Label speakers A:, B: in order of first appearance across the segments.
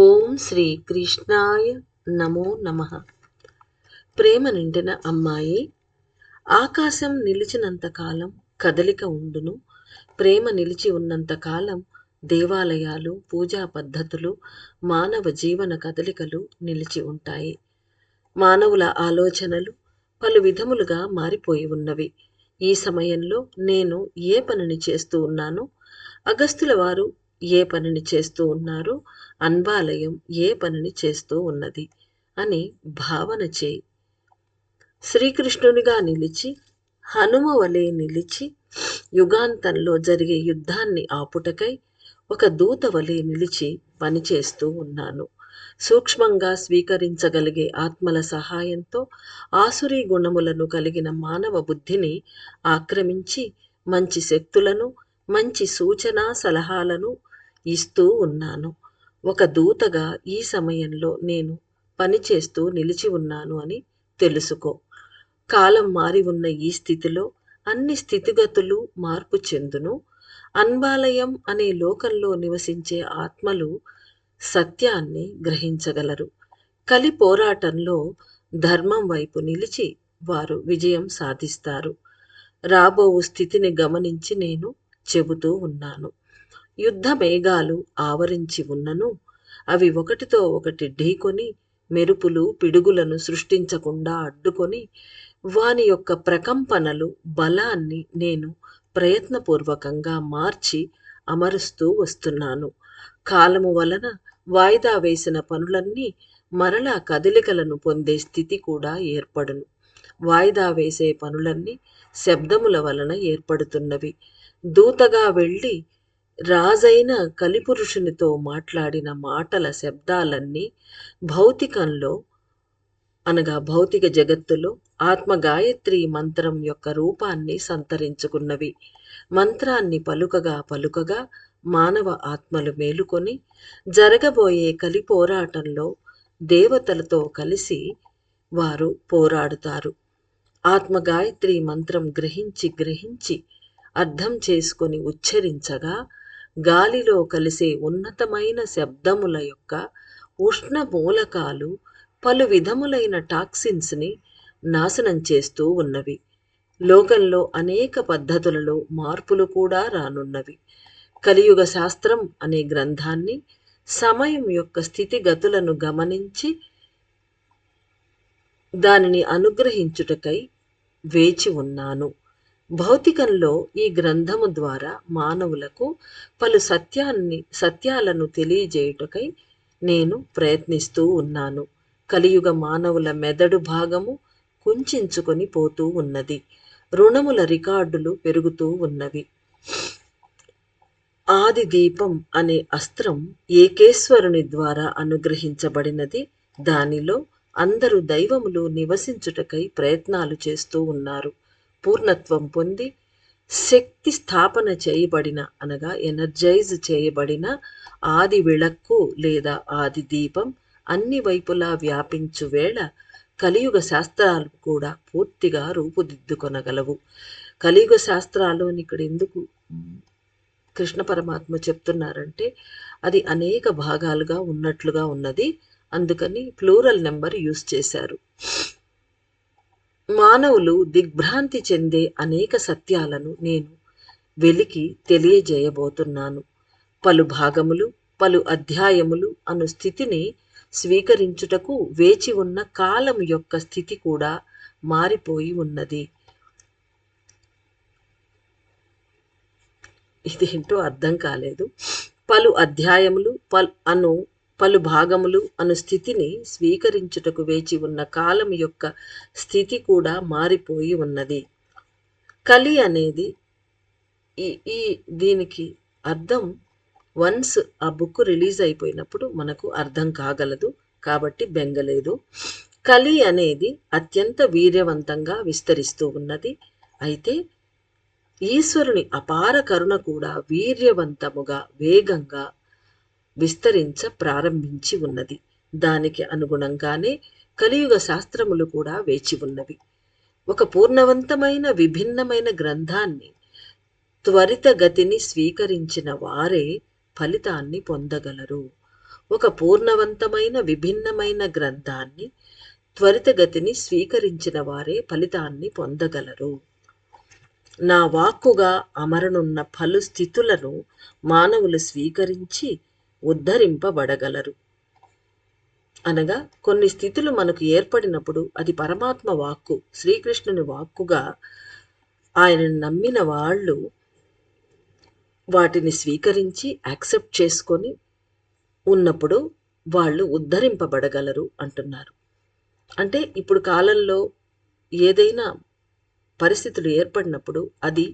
A: ఓం శ్రీ కృష్ణాయ నమో నమః. ప్రేమ నిండిన అమ్మాయి. ఆకాశం నిలిచినంతకాలం కదలిక ఉండును. ప్రేమ నిలిచి ఉన్నంతకాలం దేవాలయాలు, పూజా పద్ధతులు, మానవ జీవన కదలికలు నిలిచి ఉంటాయి. మానవుల ఆలోచనలు పలు విధములుగా మారిపోయి ఉన్నవి. ఈ సమయంలో నేను ఏ పనిని చేస్తూ ఉన్నానో, అగస్త్యుల వారు ఏ పనిని చేస్తూ ఉన్నారు, అన్వాలయం ఏ పనిని చేస్తూ ఉన్నది అని భావన చేయి. శ్రీకృష్ణునిగా నిలిచి, హనుమ వలె నిలిచి, యుగాంతంలో జరిగే యుద్ధాన్ని ఆపుటకై ఒక దూత వలె నిలిచి పనిచేస్తూ ఉన్నాను. సూక్ష్మంగా స్వీకరించగలిగే ఆత్మల సహాయంతో ఆసురీ గుణములను కలిగిన మానవ బుద్ధిని ఆక్రమించి మంచి శక్తులను, మంచి సూచనా సలహాలను ఇస్తూ ఉన్నాను. ఒక దూతగా ఈ సమయంలో నేను పనిచేస్తూ నిలిచి ఉన్నాను అని తెలుసుకో. కాలం మారి ఉన్న ఈ స్థితిలో అన్ని స్థితిగతులు మార్పు చెందును. అన్వాలయం అనే లోకంలో నివసించే ఆత్మలు సత్యాన్ని గ్రహించగలరు. కలి పోరాటంలో ధర్మం వైపు నిలిచి వారు విజయం సాధిస్తారు. రాబోవు స్థితిని గమనించి నేను చెబుతూ ఉన్నాను. యుద్ధ మేఘాలు ఆవరించి ఉన్నను, అవి ఒకటితో ఒకటి ఢీకొని మెరుపులు పిడుగులను సృష్టించకుండా అడ్డుకొని వాని యొక్క ప్రకంపనలు బలాన్ని నేను ప్రయత్నపూర్వకంగా మార్చి అమరుస్తూ వస్తున్నాను. కాలము వలన వాయిదా వేసిన పనులన్నీ మరలా కదలికలను పొందే స్థితి కూడా ఏర్పడును. వాయిదా వేసే పనులన్నీ శబ్దముల వలన ఏర్పడుతున్నవి. దూతగా వెళ్ళి రాజైన కలిపురుషునితో మాట్లాడిన మాటల శబ్దాలన్నీ భౌతికంలో అనగా భౌతిక జగత్తులో ఆత్మ గాయత్రి మంత్రం యొక్క రూపాన్ని సంతరించుకున్నవి. మంత్రాన్ని పలుకగా పలుకగా మానవ ఆత్మలు మేలుకొని జరగబోయే కలి పోరాటంలో దేవతలతో కలిసి వారు పోరాడుతారు. ఆత్మ గాయత్రి మంత్రం గ్రహించి గ్రహించి అర్థం చేసుకొని ఉచ్చరించగా గాలిలో కలిసే ఉన్నతమైన శబ్దముల యొక్క ఉష్ణ మూలకాలు పలు విధములైన టాక్సిన్స్ని నాశనం చేస్తూ ఉన్నవి. లోకంలో అనేక పద్ధతులలో మార్పులు కూడా రానున్నవి. కలియుగ శాస్త్రం అనే గ్రంథాన్ని సమయం యొక్క స్థితిగతులను గమనించి దానిని అనుగ్రహించుటకై వేచి ఉన్నాను. భౌతికంలో ఈ గ్రంథము ద్వారా మానవులకు పలు సత్యాలను తెలియజేయుటకై నేను ప్రయత్నిస్తూ ఉన్నాను. కలియుగ మానవుల మెదడు భాగము కుంచుకొని పోతూ ఉన్నది. రుణముల రికార్డులు పెరుగుతూ ఉన్నవి. ఆది దీపం అనే అస్త్రం ఏకేశ్వరుని ద్వారా అనుగ్రహించబడినది. దానిలో అందరూ దైవములు నివసించుటకై ప్రయత్నాలు చేస్తూ ఉన్నారు. పూర్ణత్వం పొంది శక్తి స్థాపన చేయబడిన అనగా ఎనర్జైజ్ చేయబడిన ఆది విళక్కు లేదా ఆది దీపం అన్ని వైపులా వ్యాపించు వేళ కలియుగ శాస్త్రాలు కూడా పూర్తిగా రూపుదిద్దుకొనగలవు. కలియుగ శాస్త్రాలు అని ఇక్కడ ఎందుకు కృష్ణ పరమాత్మ చెప్తున్నారంటే అది అనేక భాగాలుగా ఉన్నట్లుగా ఉన్నది. అందుకని ప్లూరల్ నెంబర్ యూజ్ చేశారు. మానవులు దిగ్భ్రాంతి చెందే అనేక సత్యాలను నేను వెలికి తెలియజేయబోతున్నాను. పలు భాగములు, పలు అధ్యాయములు అను స్థితిని స్వీకరించుటకు వేచి ఉన్న కాలం యొక్క స్థితి కూడా మారిపోయి ఉన్నది. ఇదేంటో అర్థం కాలేదు. పలు అధ్యాయములు పలు భాగములు అను స్థితిని స్వీకరించుటకు వేచి ఉన్న కాలం యొక్క స్థితి కూడా మారిపోయి ఉన్నది. కలి అనేది ఈ దీనికి అర్థం వన్స్ ఆ బుక్ రిలీజ్ అయిపోయినప్పుడు మనకు అర్థం కాగలదు, కాబట్టి బెంగలేదు. కలి అనేది అత్యంత వీర్యవంతంగా విస్తరిస్తూ ఉన్నది. అయితే ఈశ్వరుని అపార కరుణ కూడా వీర్యవంతముగా వేగంగా విస్తరించ ప్రారంభించి ఉన్నది. దానికి అనుగుణంగానే కలియుగ శాస్త్రములు కూడా వేచి ఉన్నవి. ఒక పూర్ణవంతమైన విభిన్నమైన గ్రంథాన్ని త్వరితగతిని స్వీకరించిన వారే ఫలితాన్ని పొందగలరు. ఒక పూర్ణవంతమైన విభిన్నమైన గ్రంథాన్ని త్వరితగతిని స్వీకరించిన వారే ఫలితాన్ని పొందగలరు. నా వాక్కుగా అమరనున్న పలు స్థితులను మానవులు స్వీకరించి ఉద్ధరింపబడగలరు. అనగా కొన్ని స్థితులు మనకు ఏర్పడినప్పుడు అది పరమాత్మ వాక్కు, శ్రీకృష్ణుని వాక్కుగా ఆయనను నమ్మిన వాళ్ళు వాటిని స్వీకరించి యాక్సెప్ట్ చేసుకొని ఉన్నప్పుడు వాళ్ళు ఉద్ధరింపబడగలరు అంటున్నారు. అంటే ఇప్పుడు కాలంలో ఏదైనా పరిస్థితులు ఏర్పడినప్పుడు అది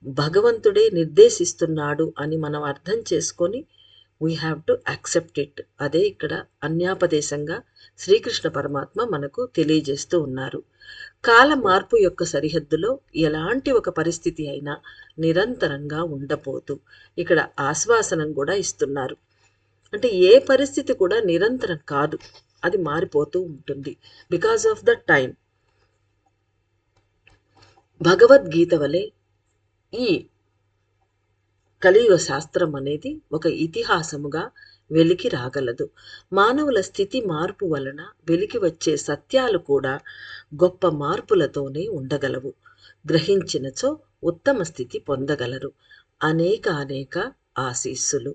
A: భగవంతుడే నిర్దేశిస్తున్నాడు అని మనం అర్థం చేసుకొని we have to accept it. అదే ఇక్కడ అన్యాపదేశంగా శ్రీకృష్ణ పరమాత్మ మనకు తెలియజేస్తూ ఉన్నారు. కాల మార్పు యొక్క సరిహద్దులో ఎలాంటి ఒక పరిస్థితి అయినా నిరంతరంగా ఉండబోదు. ఇక్కడ ఆశ్వాసనం కూడా ఇస్తున్నారు. అంటే ఏ పరిస్థితి కూడా నిరంతరం కాదు, అది మారిపోతూ ఉంటుంది because of the time. Bhagavad Gita వలె ఈ కలియుగ శాస్త్రం అనేది ఒక ఇతిహాసముగా వెలికి రాగలదు. మానవుల స్థితి మార్పు వలన వెలికి వచ్చే సత్యాలు కూడా గొప్ప మార్పులతోనే ఉండగలవు. గ్రహించినచో ఉత్తమ స్థితి పొందగలరు. అనేక ఆశీస్సులు.